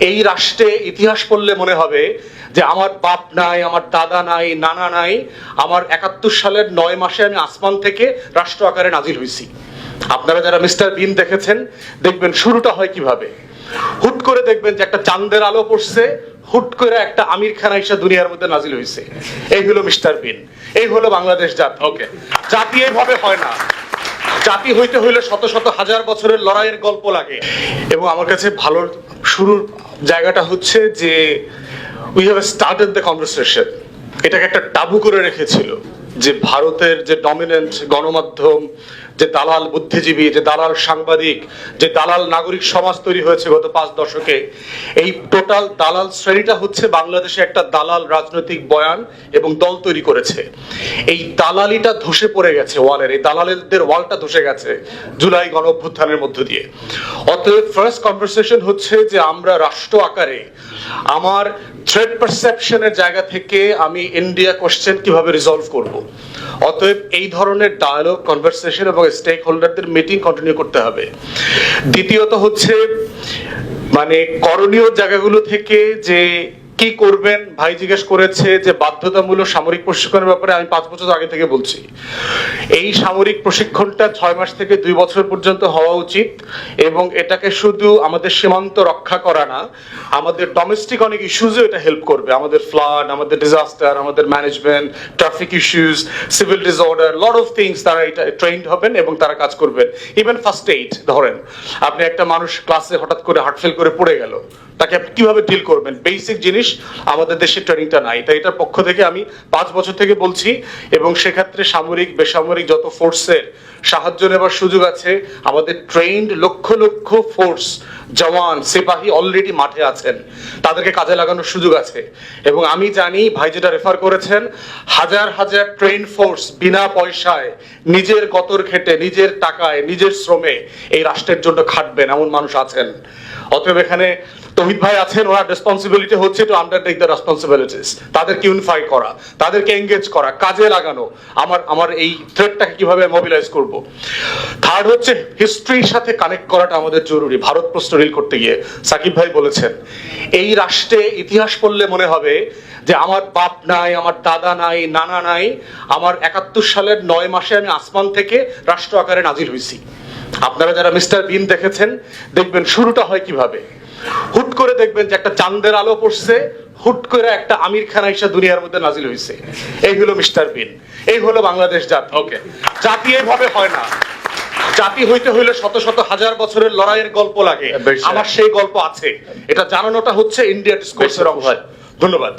এই রাষ্ট্রে ইতিহাস পড়লে মনে হবে যে আমার বাপ নাই, আমার দাদা নাই, নানা নাই, আমার ৭১ সালের ৯ মাসে আমি আসমান থেকে রাষ্ট্র আকারে নাজিল হয়েছি। আপনারা যারা মিস্টার বিন দেখেছেন দেখবেন শুরুটা হয় কিভাবে। হুট করে দেখবেন যে একটা চাঁদের আলো পড়ছে, হুট করে একটা আমির খান আইসা দুনিয়ার মধ্যে নাজিল হয়েছে। এই হলো মিস্টার বিন, এই হলো বাংলাদেশ জাতি। ওকে, জাতি এইভাবে হয় না। জাতি হইতে হইলে শত শত হাজার বছরের লড়াইয়ের গল্প লাগে। এবং আমার কাছে ভালো শুরুর জায়গাটা হচ্ছে যে we have started the conversation. এটাকে একটা টাবু করে রেখেছিল যে ভারতের যে ডমিনেন্ট গণমাধ্যম, যে দালাল বুদ্ধিজীবী, যে দালাল সাংবাদিক, যে দালাল নাগরিক সমাজ তৈরি হয়েছে গত ৫ দশকে, এই টোটাল দালাল শ্রেণীটা হচ্ছে বাংলাদেশে একটা দালাল রাজনৈতিক বয়ান এবং দল তৈরি করেছে। এই দালালিটা ধসে পড়ে গেছে ওয়ালের, এই দালালদের ওয়ালটা ধসে গেছে জুলাই গণ অভ্যুত্থানের মধ্য দিয়ে। অতএব ফার্স্ট কনভারসেশন হচ্ছে যে আমরা রাষ্ট্র আকারে আমার থ্রেট পারসেপশনের জায়গা থেকে আমি ইন্ডিয়া কোশ্চেন কিভাবে রিজলভ করব। অতএব এই ধরনের ডায়ালগ, কনভারসেশন এবং স্টেক হোল্ডারদের মিটিং কন্টিনিউ করতে হবে। দ্বিতীয়ত হচ্ছে মানে করণীয় জায়গাগুলো থেকে যে কি করবেন, ভাই জিজ্ঞেস করেছে যে বাধ্যতামূলক সামরিক প্রশিক্ষণের ব্যাপারে আমি ৫ বছর আগে থেকে বলছি এই সামরিক প্রশিক্ষণটা ৬ মাস থেকে ২ বছর পর্যন্ত হওয়া উচিত। এবং এটাকে শুধু আমাদের সীমান্ত রক্ষা করা না, আমাদের ডোমেস্টিক অনেক ইস্যুজও এটা হেল্প করবে। আমাদের ফ্লাড, আমাদের ডিজাস্টার, আমাদের management, traffic issues, civil disorder, lot of things তারা এটা ট্রেন্ড হবেন এবং তারা কাজ করবেন। ইভেন ফার্স্ট এইড, ধরেন আপনি একটা মানুষ ক্লাসে হঠাৎ করে হার্ট ফেল করে পড়ে গেল, তাকে আপনি কিভাবে ডিল করবেন, বেসিক জিনিস আমাদের দেশে ট্রেনিংটা নাই। তাই এটার পক্ষ থেকে আমি ৫ বছর থেকে বলছি। এবং সেক্ষেত্রে সামরিক বেসামরিক যত ফোর্সের সাহায্য নেবার সুযোগ আছে, আমাদের ট্রেন্ড লক্ষ লক্ষ ফোর্স, জওয়ান, সিপাহী অলরেডি মাঠে আছেন, তাদেরকে কাজে লাগানোর সুযোগ আছে। এবং আমি জানি ভাই যেটা রেফার করেছেন, হাজার হাজার ট্রেন ফোর্স বিনা পয়সায় নিজের গতর খেটে, নিজের টাকায়, নিজের শ্রমে এই রাষ্ট্রের জন্য খাটবেন এমন মানুষ আছেন। অতএব এখানে তৌহিদ ভাই আছেন, ওনার রেসপন্সিবিলিটি হচ্ছে টু আন্ডারটেক দ্য রেসপন্সিবিলিটিস, তাদেরকে ইউনিফাই করা, তাদেরকে এঙ্গেজ করা, কাজে লাগানো, আমার এই থ্রেডটাকে কিভাবে মোবিলাইজ করব। থার্ড হচ্ছে হিস্ট্রির সাথে কানেক্ট করাটা আমাদের জরুরি। ভারত প্রশ্ন রিল করতে গিয়ে সাকিব ভাই বলেছেন এই রাষ্ট্রে ইতিহাস পড়লে মনে হবে যে আমার বাপ নাই, আমার দাদা নাই, নানা নাই, আমার ৭১ সালের ৯ মাসে আমি আসমান থেকে রাষ্ট্র আকারে নাজিল হয়েছি। আপনারা যারা মিস্টার বিন দেখেছেন দেখবেন শুরুটা হয় কিভাবে। হুট করে দেখবেন যে একটা চাঁদের আলো পড়ছে, হুট করে একটা আমির খান আইসা দুনিয়ার মধ্যে নাজিল হয়েছে। এই হলো মিস্টার বিন, এই হলো বাংলাদেশ জাতি। ওকে, জাতি এইভাবে হয় না। জাতি হইতে হইলে শত শত হাজার বছরের লড়াইয়ের গল্প লাগে। আমার সেই গল্প আছে, এটা জানানোটা হচ্ছে ইন্ডিয়া ডিসকোর্সের অংশ। ধন্যবাদ।